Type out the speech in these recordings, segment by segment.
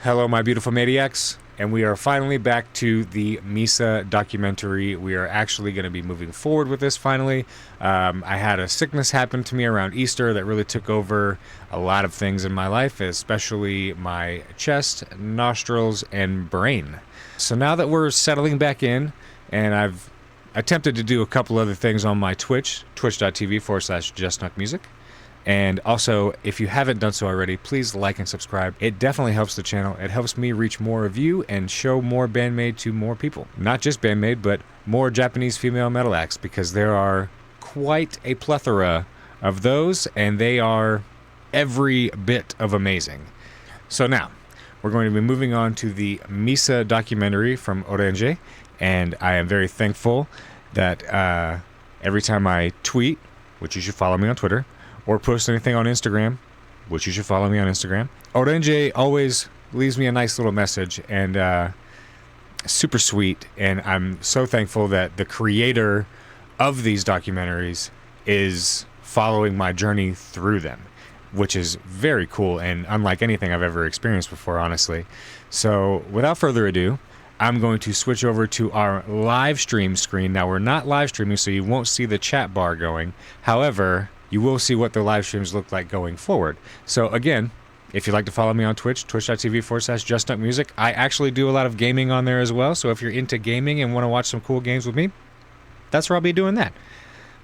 Hello, my beautiful maniacs, and we are finally back to the Misa documentary. We are actually going to be moving forward with this finally. I had a sickness happen to me around Easter that really took over a lot of things in my life, especially my chest, nostrils, and brain. So now that we're settling back in, and I've attempted to do a couple other things on my Twitch, twitch.tv/JustDunk And also, if you haven't done so already, please like and subscribe. It definitely helps the channel. It helps me reach more of you and show more BAND-MAID to more people. Not just BAND-MAID, but more Japanese female metal acts, because there are quite a plethora of those, and they are every bit of amazing. So now, we're going to be moving on to the Misa documentary from Orange, and I am very thankful that every time I tweet, which you should follow me on Twitter, or post anything on Instagram, which you should follow me on Instagram, Orange always leaves me a nice little message, and super sweet. And I'm so thankful that the creator of these documentaries is following my journey through them, which is very cool and unlike anything I've ever experienced before, honestly. So without further ado, I'm going to switch over to our live stream screen. Now, we're not live streaming, so you won't see the chat bar going. However, you will see what the live streams look like going forward. So again, if you'd like to follow me on Twitch, twitch.tv/JustDunkMusic, I actually do a lot of gaming on there as well. So if you're into gaming and want to watch some cool games with me, that's where I'll be doing that.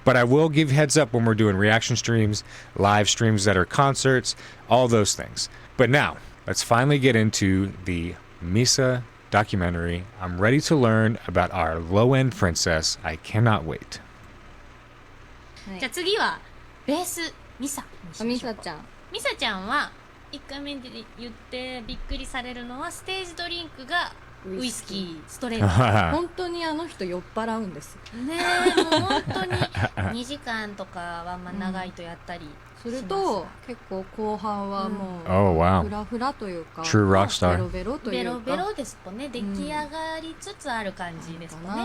But I will give heads up when we're doing reaction streams, live streams that are concerts, all those things. But now, let's finally get into the Misa documentary. I'm ready to learn about our low-end princess. I cannot wait. じゃあ次はベースミサにしまミしょうサちゃんミサちゃんは1回目で言ってびっくりされるのはステージドリンクがウイスキーストレート本当にあの人酔っ払うんですねえもう本当に2時間とかはまあ長いとやったりすると結構後半はもう Oh, wow. フラフラというか True rock ベ star. ロベロといベうかロベロですとね出来上がりつつある感じですかね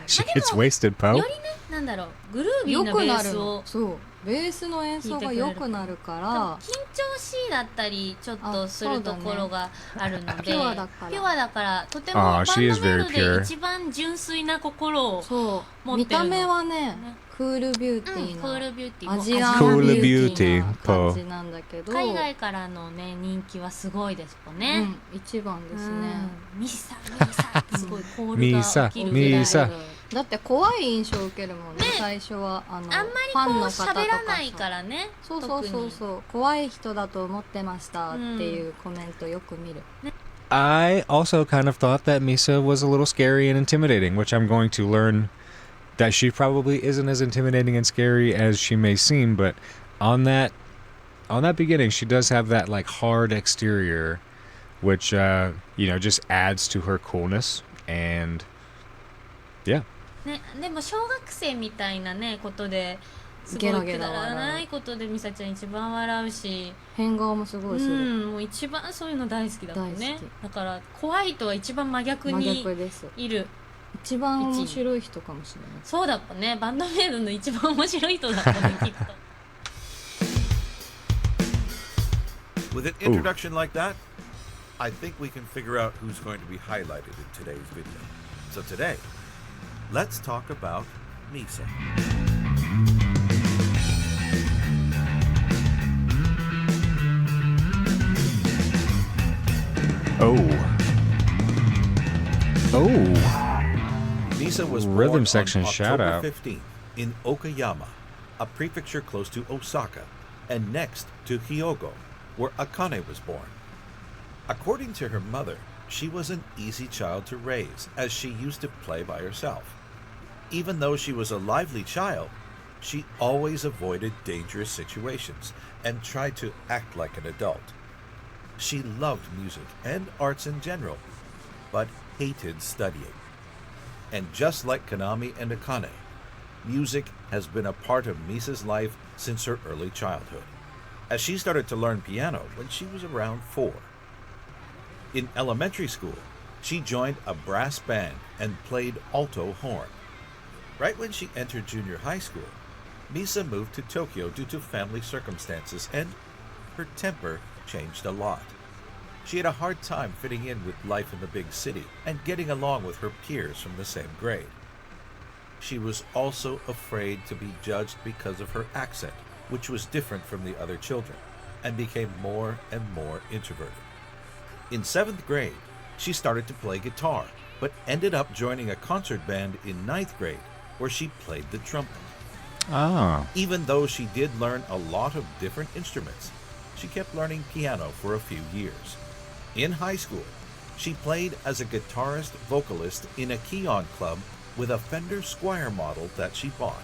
She gets wasted, よ Poe. りねなんだろうグルービーなベ良くなるースをのそうベースの演奏が良くなるから緊張しいだったりちょっとするところがあるので、ピュアだからピュアだからとても Aw, バン she ドメ is イ very ドで pure. 一番純粋な心をそう持ってるの見た目はねクールビューティークールなビューティーアジアンクールビュービューティーティーな感じなんだけど海外からのね人気はすごいですよね、一番ですねミサミサってすごいコールが起きるぐらいミサだって怖い印象を受けるもんね最初はあんまりファンこうの方とか喋らないからねそうそうそうそう怖い人だと思ってましたっていうコメントよく見る I also kind of thought that Misa was a little scary and intimidating, which I'm going to learn that she probably isn't as intimidating and scary as she may seem, but on that beginning, she does have that like hard exterior, which just adds to her coolness, and yeah. ね、でも小学生みたいなねことですごいくだらないことでミサちゃん一番笑うし変顔もすごいするもう一番そういうの大好きだもんね大好きだから怖いとは一番真逆に真逆ですいる一番面白い人かもしれないそうだったねバンドメイドの一番面白い人だったねきっと With an introduction like that, I think we can figure out who's going to be highlighted in today's video. So today, let's talk about Misa. Misa was born Rhythm on section shout October out. 15th in Okayama, a prefecture close to Osaka, and next to Hyogo, where Akane was born. According to her mother, she was an easy child to raise, as she used to play by herself. Even though she was a lively child, she always avoided dangerous situations and tried to act like an adult. She loved music and arts in general, but hated studying. And just like Kanami and Akane, music has been a part of Misa's life since her early childhood, as she started to learn piano when she was around 4. In elementary school, she joined a brass band and played alto horn. Right when she entered junior high school, Misa moved to Tokyo due to family circumstances, and her temper changed a lot. She had a hard time fitting in with life in the big city and getting along with her peers from the same grade. She was also afraid to be judged because of her accent, which was different from the other children, and became more and more introverted. In 7th grade, she started to play guitar, but ended up joining a concert band in 9th grade, where she played the trumpet. Oh. Even though she did learn a lot of different instruments, she kept learning piano for a few years. In high school, she played as a guitarist vocalist in a Keon club with a Fender Squier model that she bought.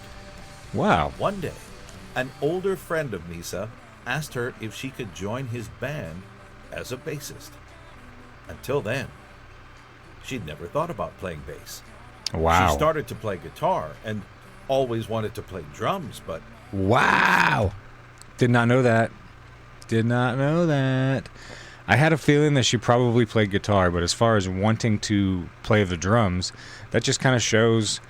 Wow. One day, an older friend of Misa asked her if she could join his band as a bassist. Until then, she'd never thought about playing bass. Wow. She started to play guitar and always wanted to play drums, but Wow. Did not know that. Did not know that. I had a feeling that she probably played guitar, but as far as wanting to play the drums, that just kind of shows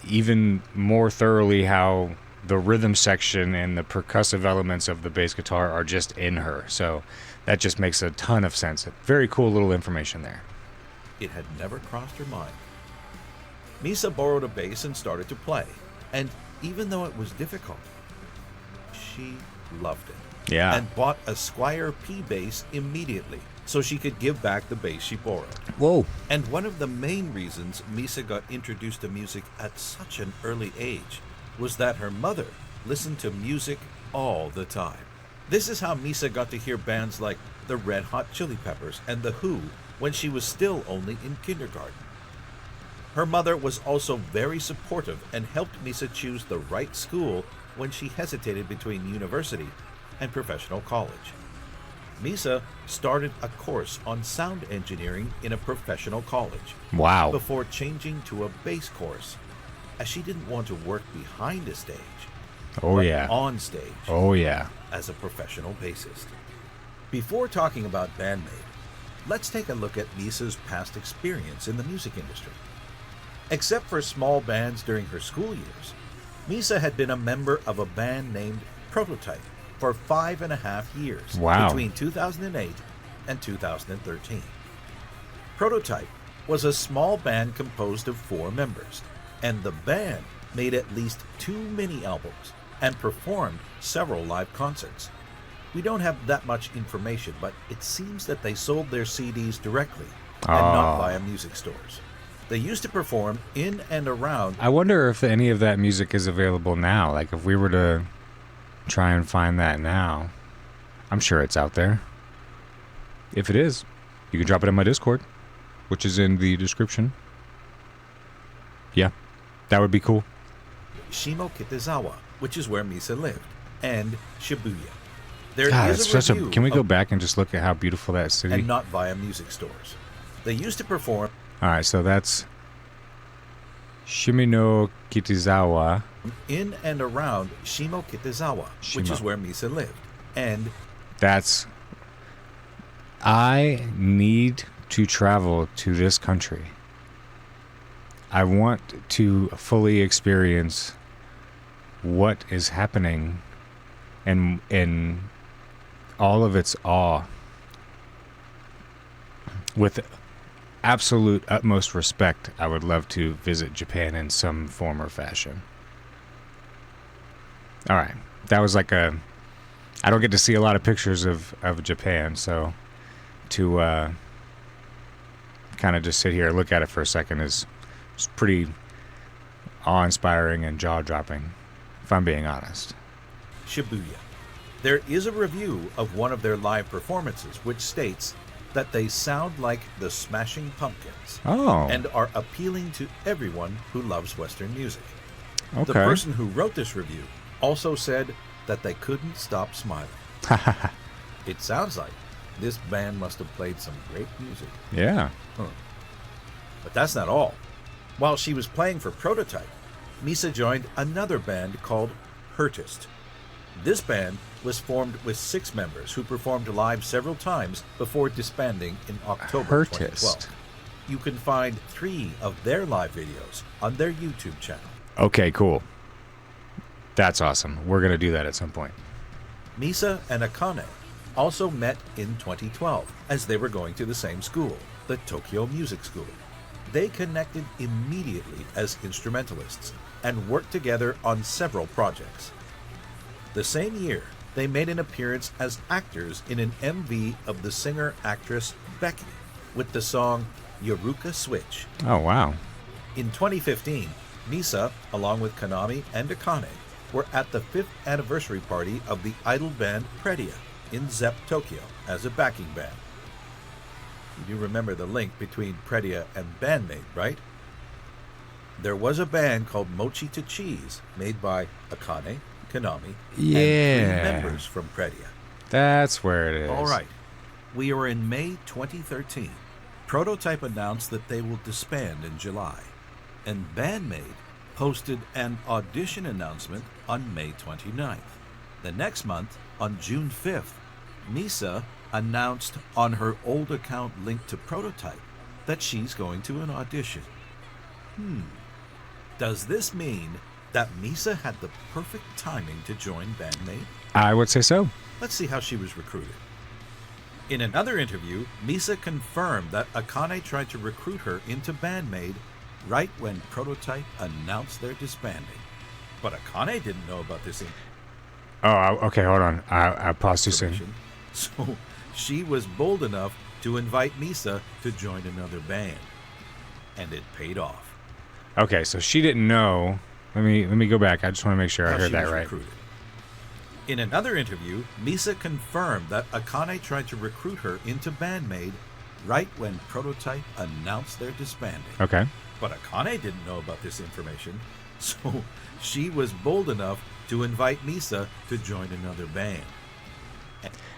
even more thoroughly how the rhythm section and the percussive elements of the bass guitar are just in her. So that just makes a ton of sense. Very cool little information there. it had never crossed her mind. Misa borrowed a bass and started to play, and even though it was difficult, she loved it. Yeah. And bought a Squier P bass immediately so she could give back the bass she borrowed. Whoa. And one of the main reasons Misa got introduced to music at such an early age was that her mother listened to music all the time. This is how Misa got to hear bands like the Red Hot Chili Peppers and The Who when she was still only in kindergarten. Her mother was also very supportive and helped Misa choose the right school when she hesitated between university and professional college. Misa started a course on sound engineering in a professional college. Wow. Before changing to a bass course, as she didn't want to work behind a stage, Oh, but yeah. on stage Oh, yeah. as a professional bassist. Before talking about Band Maid, let's take a look at Misa's past experience in the music industry. Except for small bands during her school years, Misa had been a member of a band named Prototype for 5.5 years, Wow. between 2008 and 2013. Prototype was a small band composed of 4 members, and the band made at least 2 mini-albums and performed several live concerts. We don't have that much information, but it seems that they sold their CDs directly and not Oh. via music stores. They used to perform in and around. I wonder if any of that music is available now. Like, if we were to try and find that now, I'm sure it's out there. If it is, you can drop it in my Discord, which is in the description. Yeah, that would be cool. Shimokitazawa, which is where Misa lived, and Shibuya. There God, is it's a such a. review Can we go of- back and just look at how beautiful that city? and not via music stores. They used to perform All right, so that's Shimino Kitazawa. in and around Shimokitazawa, which is Shimo. where Misa lived, and That's. I need to travel to this country. I want to fully experience what is happening and in all of its awe with absolute utmost respect. I would love to visit Japan in some form or fashion. All right. That was like a... I don't get to see a lot of pictures of Japan, so to kind of just sit here and look at it for a second is pretty awe-inspiring and jaw-dropping, if I'm being honest. Shibuya. There is a review of one of their live performances which states that they sound like the Smashing Pumpkins Oh, and are appealing to everyone who loves Western music. okay. The person who wrote this review also said that they couldn't stop smiling. It sounds like this band must have played some great music. Yeah. But that's not all. While she was playing for Prototype, Misa joined another band called Hurtist. This band was formed with 6 members who performed live several times before disbanding in October Hurtist. 2012. You can find 3 of their live videos on their YouTube channel. Okay, cool. That's awesome. We're going to do that at some point. Misa and Akane also met in 2012 as they were going to the same school, the Tokyo Music School. They connected immediately as instrumentalists and worked together on several projects. The same year, they made an appearance as actors in an MV of the singer-actress Becky with the song Yoruka Switch. Oh, wow. In 2015, Misa, along with Kanami and Akane, were at the 5th anniversary party of the idol band Predia in ZEP Tokyo as a backing band. You remember the link between Predia and BAND MAID, right? There was a band called Mochi to Cheese made by Akane, Kanami, and 3 members from Predia. That's where it is. All right. We are in May 2013. Prototype announced that they will disband in July, and BAND MAID posted an audition announcement on May 29th. The next month, on June 5th, Misa announced on her old account linked to Prototype that she's going to an audition. Does this mean that Misa had the perfect timing to join BAND MAID? I would say so. Let's see how she was recruited. In another interview, Misa confirmed that Akane tried to recruit her into BAND MAID right when Prototype announced their disbanding. But Akane didn't know about this Oh, okay, hold on. I paused too soon. information, so she was bold enough to invite Misa to join another band. And it paid off. Okay, so she didn't know. Let me go back. I just want to make sure I How heard she that was right. recruited. In another interview, Misa confirmed that Akane tried to recruit her into BAND MAID right when Prototype announced their disbanding. Okay. But Akane didn't know about this information, so she was bold enough to invite Misa to join another band.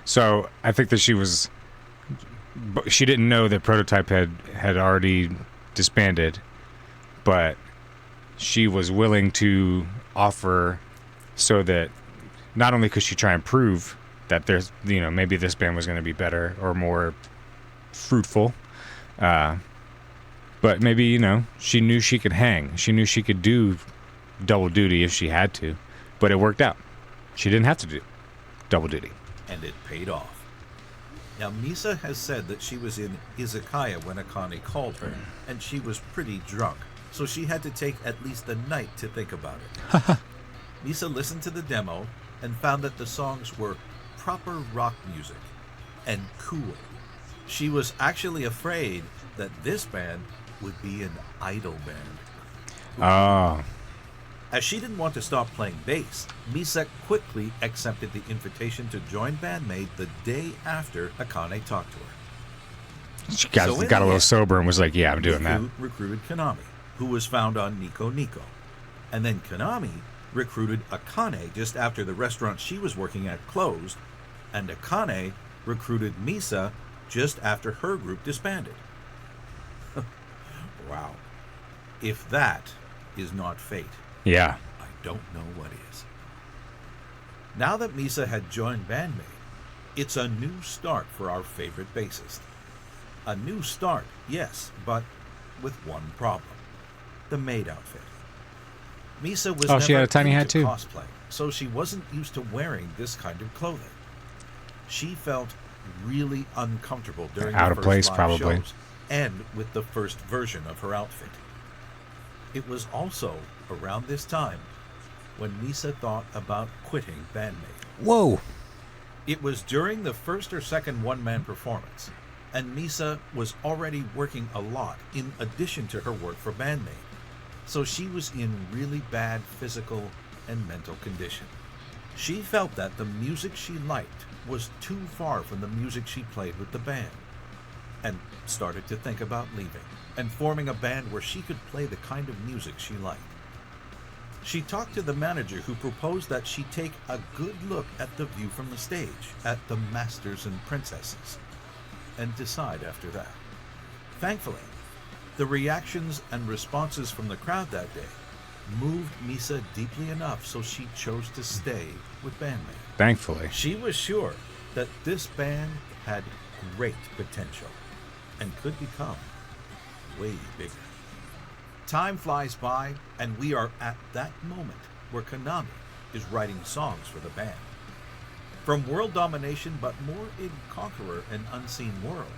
So I think that she didn't know that Prototype had already disbanded, but she was willing to offer so that not only could she try and prove that there's, maybe this band was going to be better or more fruitful, but maybe, she knew she could hang. She knew she could do double duty if she had to, but it worked out. She didn't have to do double duty. And it paid off. Now, Misa has said that she was in izakaya when Akane called her, and she was pretty drunk, so she had to take at least a night to think about it. Misa listened to the demo and found that the songs were proper rock music and cool. She was actually afraid that this band would be an idol band. Oh. As she didn't want to stop playing bass, Misa quickly accepted the invitation to join BAND MAID the day after Akane talked to her. She got So in a the little end, sober and was like, yeah, I'm doing that. Miku recruited Kanami, who was found on Nico Nico. And then Kanami recruited Akane just after the restaurant she was working at closed, and Akane recruited Misa just after her group disbanded. Wow. If that is not fate, Yeah. I don't know what is. Now that Misa had joined BAND MAID, it's a new start for our favorite bassist. A new start, yes, but with one problem. The maid outfit. Misa was Oh, she never had a tiny hat into too. cosplay, so she wasn't used to wearing this kind of clothing. She felt really uncomfortable during Out the of first place, live probably. shows and with the first version of her outfit. It was also around this time when Misa thought about quitting BAND MAID. Whoa. It was during the first or second one-man performance, and Misa was already working a lot in addition to her work for BAND MAID, so she was in really bad physical and mental condition. She felt that the music she liked was too far from the music she played with the band, and started to think about leaving and forming a band where she could play the kind of music she liked. She talked to the manager, who proposed that she take a good look at the view from the stage, at the Masters and Princesses, and decide after that. Thankfully, the reactions and responses from the crowd that day moved Misa deeply enough so she chose to stay with BAND MAID. Thankfully. She was sure that this band had great potential and could become way bigger. Time flies by, and we are at that moment where Kanami is writing songs for the band. From world domination, but more in Conqueror and Unseen World,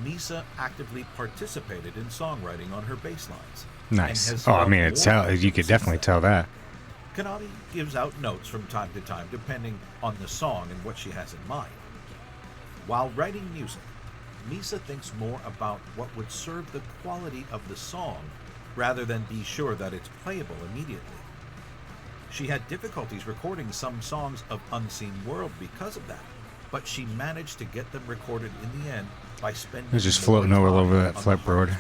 Misa actively participated in songwriting on her bass lines. Nice. Oh, I mean, you could definitely tell that. Kanami gives out notes from time to time depending on the song and what she has in mind. While writing music, Misa thinks more about what would serve the quality of the song rather than be sure that it's playable immediately. She had difficulties recording some songs of Unseen World because of that, but she managed to get them recorded in the end by spending It's just floating all over that fretboard.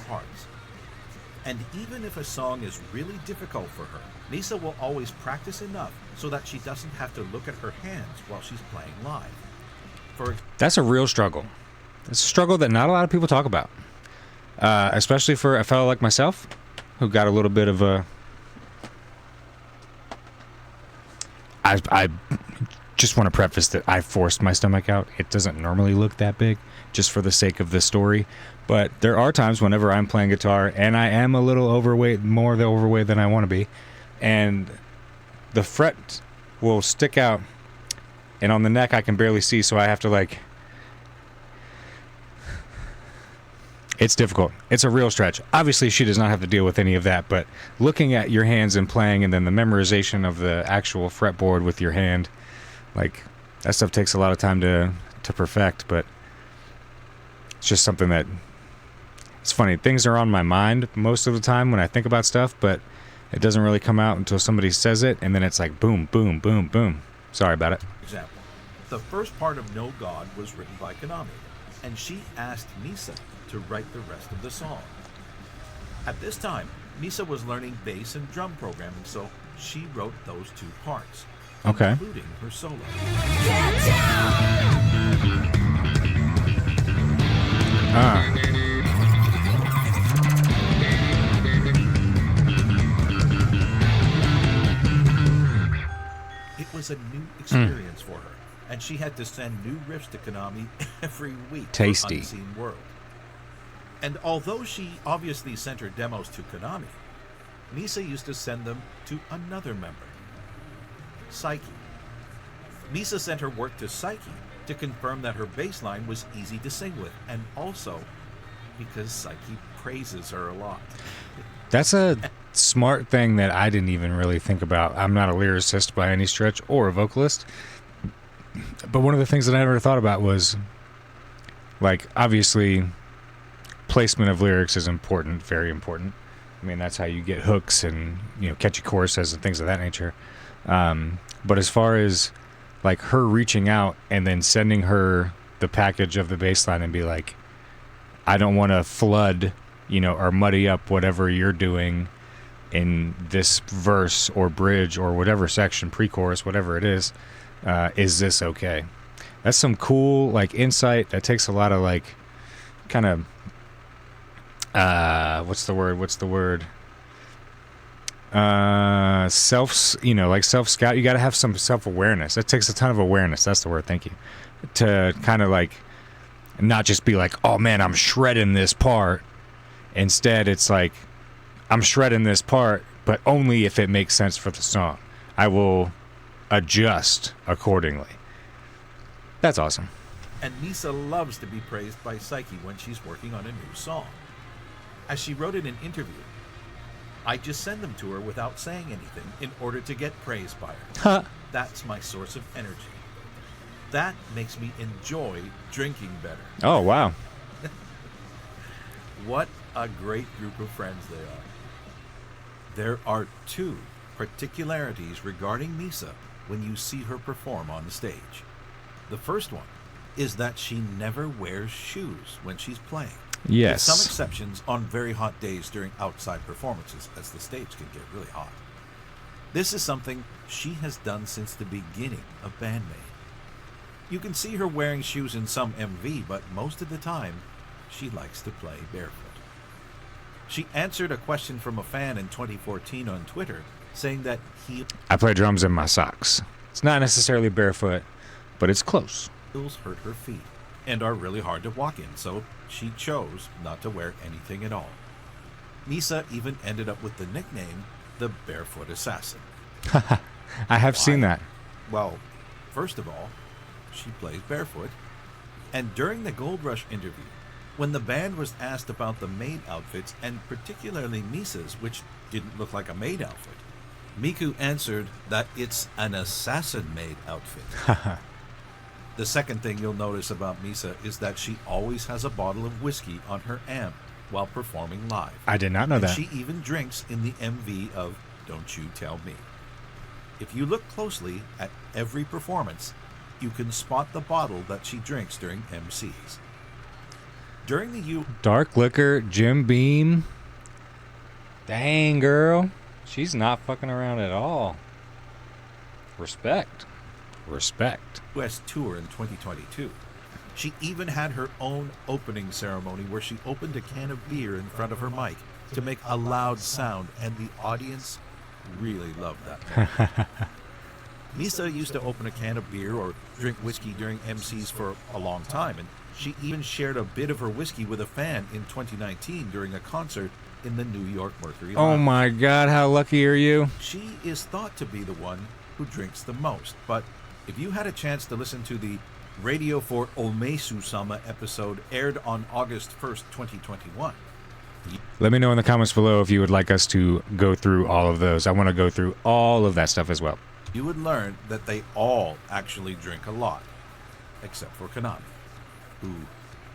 And even if a song is really difficult for her, Misa will always practice enough so that she doesn't have to look at her hands while she's playing live. That's a real struggle. It's a struggle that not a lot of people talk about, especially for a fellow like myself, who got a little bit of a... I just want to preface that I forced my stomach out. It doesn't normally look that big, just for the sake of the story. But there are times whenever I'm playing guitar and I am a little overweight, more overweight than I want to be, and the fret will stick out, and on the neck I can barely see, so I have to like... It's difficult. It's a real stretch. Obviously, she does not have to deal with any of that, but looking at your hands and playing, and then the memorization of the actual fretboard with your hand, like, that stuff takes a lot of time to perfect, but it's just something that... It's funny. Things are on my mind most of the time when I think about stuff, but it doesn't really come out until somebody says it, and then it's like boom, boom, boom, boom. Sorry about it. Example. The first part of No God was written by Kanami, and she asked Misa to write the rest of the song. At this time, Misa was learning bass and drum programming, so she wrote those two parts, Okay. including her solo. It was a new experience for her, and she had to send new riffs to Kanami every week. Tasty. For Unseen World. And although she obviously sent her demos to Kanami, Misa used to send them to another member, Saiki. Misa sent her work to Saiki to confirm that her bass line was easy to sing with, and also because Saiki praises her a lot. That's a smart thing that I didn't even really think about. I'm not a lyricist by any stretch or a vocalist, but one of the things that I never thought about was, like, obviously placement of lyrics is important, very important. I mean, that's how you get hooks and, you know, catchy choruses and things of that nature. But as far as like her reaching out and then sending her the package of the bass line and be like, I don't want to flood, you know, or muddy up whatever you're doing in this verse or bridge or whatever section, pre-chorus, whatever it is this okay? That's some cool, like, insight. That takes a lot of, like, kind of what's the word? Self-scout. You got to have some self-awareness. That takes a ton of awareness. That's the word. Thank you. To kind of, like, not just be like, oh man, I'm shredding this part. Instead, it's like, I'm shredding this part, but only if it makes sense for the song. I will adjust accordingly. That's awesome. And Misa loves to be praised by Saiki when she's working on a new song. As she wrote in an interview, I just send them to her without saying anything in order to get praised by her. That's my source of energy. That makes me enjoy drinking better. Oh, wow. What a great group of friends they are. There are two particularities regarding Misa when you see her perform on the stage. The first one is that she never wears shoes when she's playing. Yes. With some exceptions on very hot days during outside performances, as the stage can get really hot. This is something she has done since the beginning of BAND MAID. You can see her wearing shoes in some MV, but most of the time, she likes to play barefoot. She answered a question from a fan in 2014 on Twitter, saying that I play drums in my socks. It's not necessarily barefoot, but it's close. Heels hurt her feet and are really hard to walk in, so she chose not to wear anything at all. Misa even ended up with the nickname the Barefoot Assassin. I have seen that. Well, first of all, she plays barefoot. And during the Gold Rush interview, when the band was asked about the maid outfits, and particularly Misa's, which didn't look like a maid outfit, Miku answered that it's an assassin-maid outfit. The second thing you'll notice about Misa is that she always has a bottle of whiskey on her amp while performing live. I did not know that. She even drinks in the MV of Don't You Tell Me. If you look closely at every performance, you can spot the bottle that she drinks during MCs. During the Dark liquor, Jim Beam. Dang, girl. She's not fucking around at all. Respect. Respect. US tour in 2022, she even had her own opening ceremony where she opened a can of beer in front of her mic to make a loud sound, and the audience really loved that. Misa used to open a can of beer or drink whiskey during MCs for a long time, and she even shared a bit of her whiskey with a fan in 2019 during a concert in the New York Mercury Oh Lounge. my God, how lucky are you? She is thought to be the one who drinks the most, but if you had a chance to listen to the Radio for Omesu-sama episode aired on August 1st, 2021, Let me know in the comments below if you would like us to go through all of those. I want to go through all of that stuff as well. you would learn that they all actually drink a lot, except for Kanami, who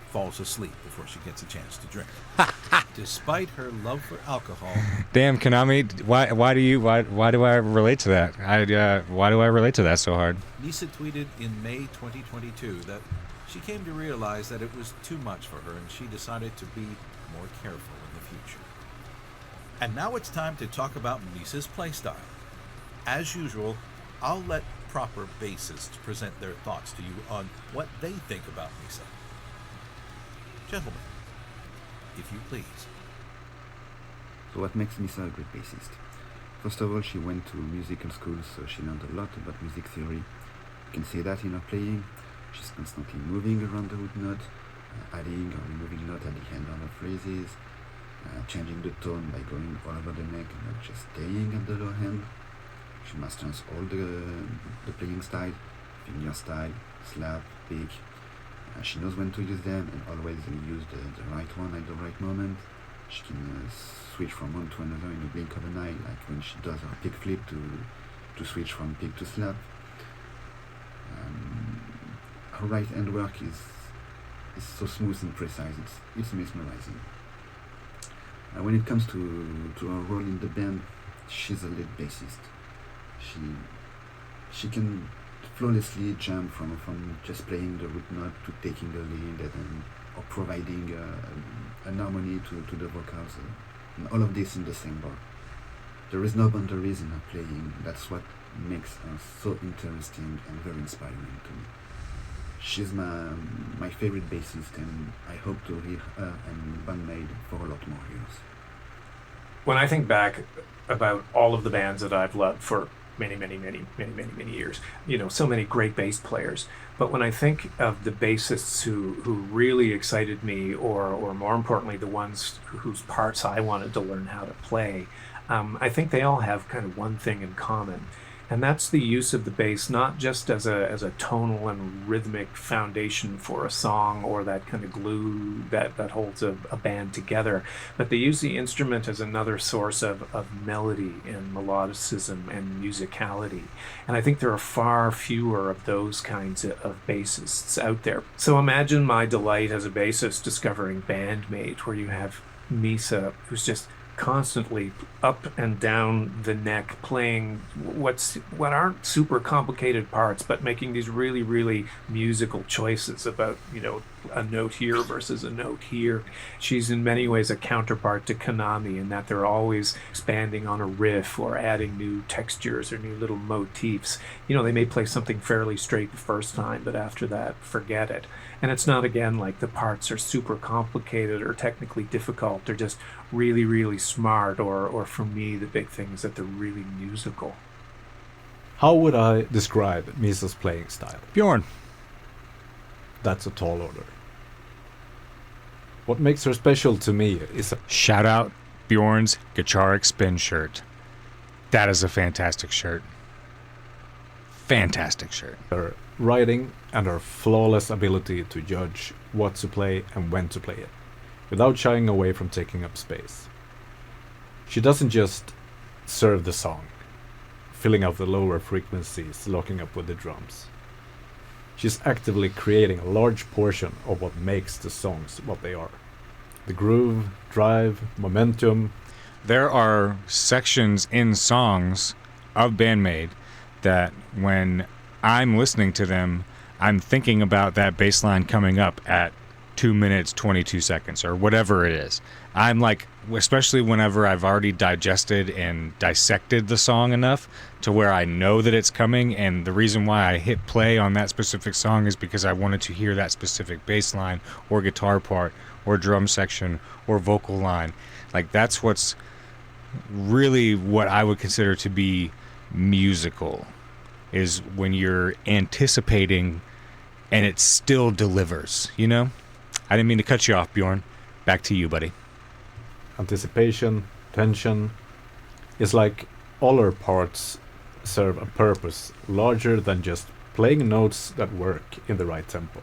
falls asleep before she gets a chance to drink. Despite her love for alcohol, Damn, Kanami, why do I relate to that? Why do I relate to that so hard? Misa tweeted in May 2022 that she came to realize that it was too much for her and she decided to be more careful in the future. And now it's time to talk about Misa's playstyle. As usual, I'll let proper bassists present their thoughts to you on what they think about Misa. Gentlemen, if you please. So what makes Misa a great bassist? First of all, she went to musical school, so she learned a lot about music theory. You can see that in her playing. She's constantly moving around the root note, adding or removing note at the end of her phrases, changing the tone by going all over the neck and not just staying at the low end. She masters all the playing style, finger style, slap, pick. She knows when to use them and always use the right one at the right moment. She can switch from one to another in a blink of an eye, like when she does her pick flip to switch from pick to slap. Her right hand work is so smooth and precise, it's mesmerizing. When it comes to her role in the band, she's a lead bassist. She can flawlessly jump from just playing the root note to taking the lead or providing an harmony to the vocals, and all of this in the same bar. There is no boundaries in her playing. That's what makes her so interesting and very inspiring to me. She's my favorite bassist, and I hope to hear her and Band Maid for a lot more years. When I think back about all of the bands that I've loved for many years, so many great bass players, but when I think of the bassists who really excited me, or more importantly the ones whose parts I wanted to learn how to play, I think they all have kind of one thing in common, and that's the use of the bass not just as a tonal and rhythmic foundation for a song, or that kind of glue that holds a band together, but they use the instrument as another source of melody and melodicism and musicality. And I think there are far fewer of those kinds of bassists out there. So imagine my delight as a bassist discovering Band Maid, where you have Misa, who's just constantly up and down the neck playing what aren't super complicated parts, but making these really musical choices about a note here versus a note here. She's in many ways a counterpart to Kanami in that they're always expanding on a riff or adding new textures or new little motifs. They may play something fairly straight the first time, but after that forget it. And it's not, again, like the parts are super complicated or technically difficult. They're just really smart, or for me the big thing is that they're really musical. How would I describe Misa's playing style? Bjorn. That's a tall order. What makes her special to me is Shout out Bjorn's Guitaric Spin shirt. That is a fantastic shirt. fantastic shirt. Her writing and her flawless ability to judge what to play and when to play it, without shying away from taking up space. She doesn't just serve the song, filling out the lower frequencies, locking up with the drums. She's actively creating a large portion of what makes the songs what they are. The groove, drive, momentum. There are sections in songs of Band Maid that when I'm listening to them, I'm thinking about that bass line coming up at 2 minutes, 22 seconds, or whatever it is. I'm like, especially whenever I've already digested and dissected the song enough to where I know that it's coming, and the reason why I hit play on that specific song is because I wanted to hear that specific bass line or guitar part or drum section or vocal line. Like, that's what's really what I would consider to be musical, is when you're anticipating and it still delivers, you know? I didn't mean to cut you off, Bjorn. Back to you, buddy. Anticipation, tension. It's like all her parts serve a purpose larger than just playing notes that work in the right tempo.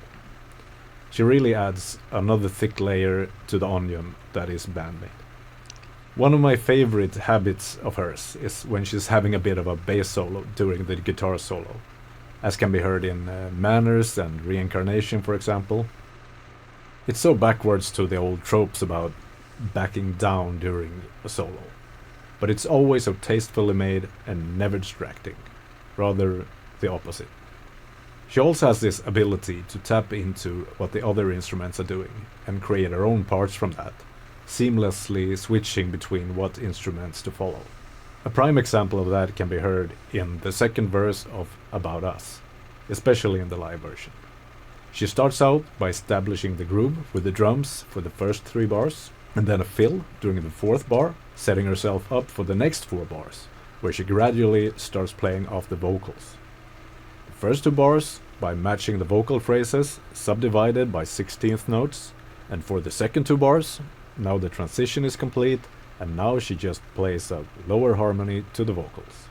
She really adds another thick layer to the onion that is Band Maid. One of my favorite habits of hers is when she's having a bit of a bass solo during the guitar solo, as can be heard in Manners and Reincarnation, for example. It's so backwards to the old tropes about backing down during a solo, but it's always so tastefully made and never distracting, rather the opposite. She also has this ability to tap into what the other instruments are doing and create her own parts from that, seamlessly switching between what instruments to follow. A prime example of that can be heard in the second verse of About Us, especially in the live version. She starts out by establishing the groove with the drums for the first 3 bars, and then a fill during the 4th bar, setting herself up for the next 4 bars, where she gradually starts playing off the vocals. The first 2 bars by matching the vocal phrases subdivided by 16th notes, and for the second 2 bars, now the transition is complete, and now she just plays a lower harmony to the vocals.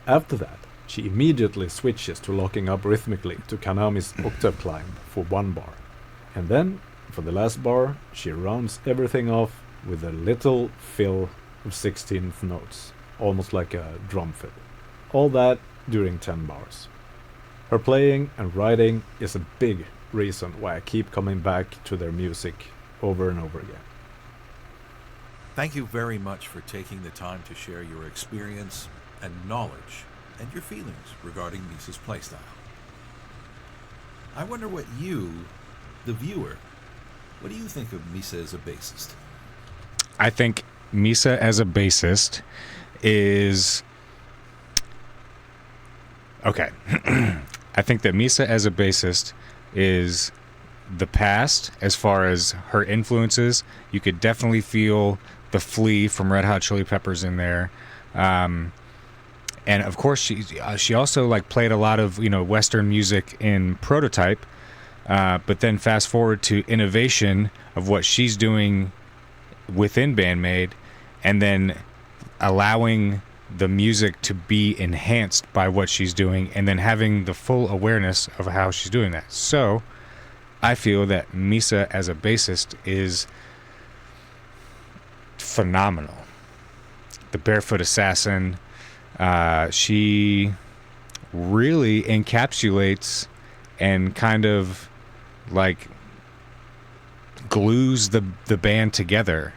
After that, she immediately switches to locking up rhythmically to Kanami's octave climb for 1 bar, and then, for the last bar, she rounds everything off with a little fill of 16th notes, almost like a drum fill. All that during 10 bars. Her playing and writing is a big reason why I keep coming back to their music over and over again. Thank you very much for taking the time to share your experience and knowledge and your feelings regarding Misa's playstyle. I wonder what you, the viewer, what do you think of Misa as a bassist? I think Misa as a bassist is... Okay. I think that Misa as a bassist is the past as far as her influences. You could definitely feel the Flea from Red Hot Chili Peppers in there. And of course she also like played a lot of, you know, Western music in Prototype, but then fast forward to Innovation of what she's doing within Band Maid, and then allowing the music to be enhanced by what she's doing, and then having the full awareness of how she's doing that. So I feel that Misa as a bassist is phenomenal. The Barefoot Assassin, she really encapsulates and kind of like glues the band together,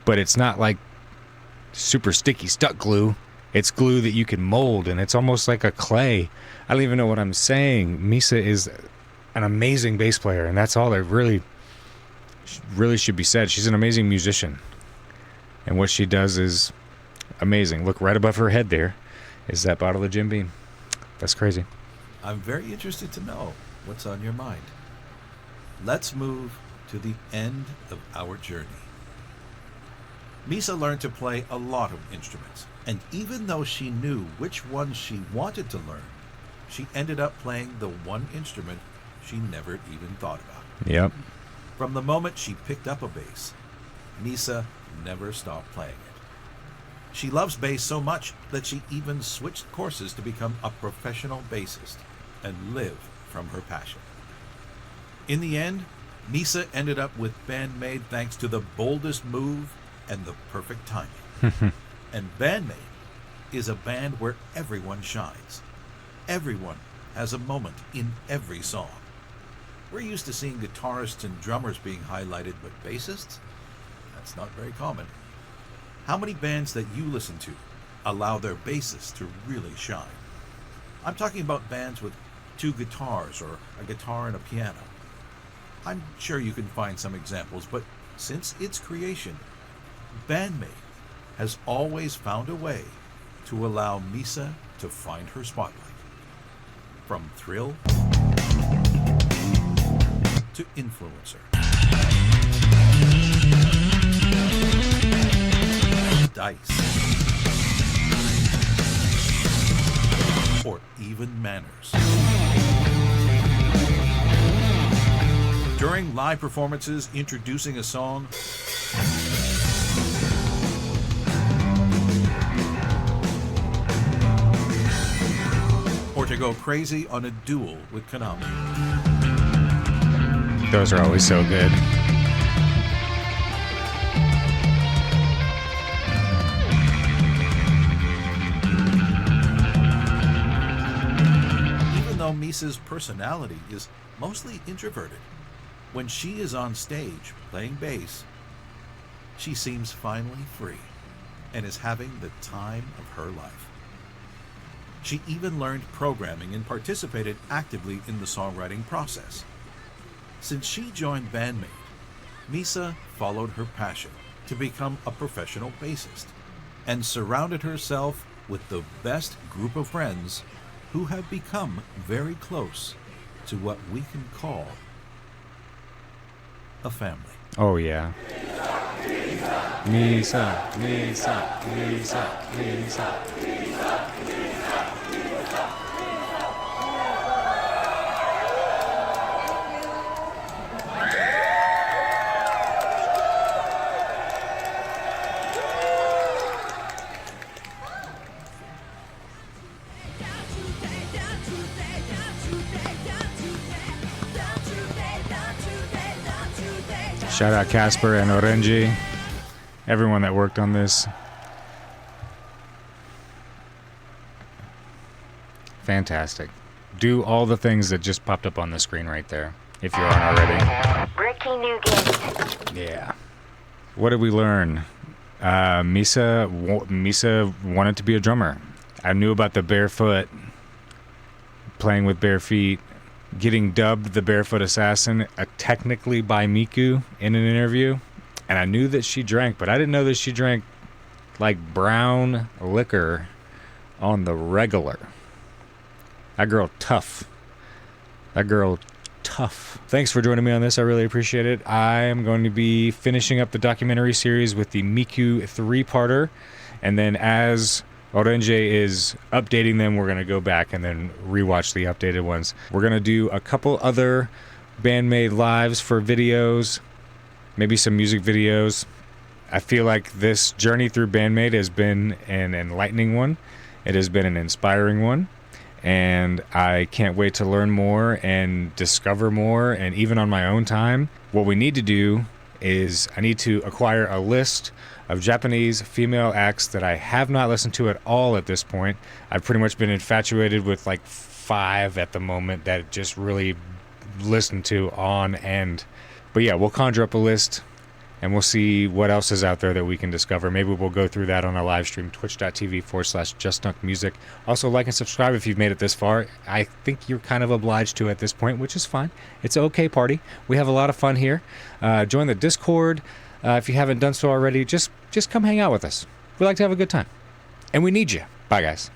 but it's not like super sticky stuck glue. It's glue that you can mold, and it's almost like a clay. I don't even know what I'm saying. Misa is an amazing bass player, and that's all that really should be said. She's an amazing musician, and what she does is amazing. Look, right above her head there is that bottle of Jim Beam. That's crazy. I'm very interested to know what's on your mind. Let's move to the end of our journey. Misa learned to play a lot of instruments, and even though she knew which ones she wanted to learn, she ended up playing the one instrument she never even thought about. Yep. From the moment she picked up a bass, Misa never stopped playing it. She loves bass so much that she even switched courses to become a professional bassist and live from her passion. In the end, Misa ended up with Band Maid thanks to the boldest move and the perfect timing. And Band Maid is a band where everyone shines. Everyone has a moment in every song. We're used to seeing guitarists and drummers being highlighted, but bassists? That's not very common. How many bands that you listen to allow their bassists to really shine? I'm talking about bands with 2 guitars or a guitar and a piano. I'm sure you can find some examples, but since its creation, Band Maid has always found a way to allow Misa to find her spotlight. From thrill to influencer, dice, or even manners. During live performances introducing a song, or to go crazy on a duel with Kanami. Those are always so good. Even though Misa's personality is mostly introverted, when she is on stage playing bass, she seems finally free and is having the time of her life. She even learned programming and participated actively in the songwriting process. Since she joined Band Maid, Misa followed her passion to become a professional bassist and surrounded herself with the best group of friends who have become very close to what we can call a family. Oh, yeah. Misa, Misa, Misa, Misa. Shout out Casper and Orenji, everyone that worked on this. Fantastic. Do all the things that just popped up on the screen right there, if you aren't already. Breaking new gate. Yeah. What did we learn? Misa wanted to be a drummer. I knew about the barefoot, playing with bare feet, getting dubbed the Barefoot Assassin, technically by Miku in an interview. And I knew that she drank, but I didn't know that she drank like brown liquor on the regular. That girl tough. That girl tough. Thanks for joining me on this. I really appreciate it. I am going to be finishing up the documentary series with the Miku 3-parter. And then as Orenje is updating them, we're going to go back and then rewatch the updated ones. We're going to do a couple other Band Maid lives for videos, maybe some music videos. I feel like this journey through Band Maid has been an enlightening one. It has been an inspiring one. And I can't wait to learn more and discover more. And even on my own time, what we need to do is I need to acquire a list of Japanese female acts that I have not listened to at all at this point. I've pretty much been infatuated with like 5 at the moment that just really listened to on end. But yeah, we'll conjure up a list and we'll see what else is out there that we can discover. Maybe we'll go through that on our live stream, twitch.tv/JustDunkMusic. Also, like and subscribe if you've made it this far. I think you're kind of obliged to at this point, which is fine. It's an okay party. We have a lot of fun here. Join the Discord. If you haven't done so already, just come hang out with us. We like to have a good time. And we need you. Bye, guys.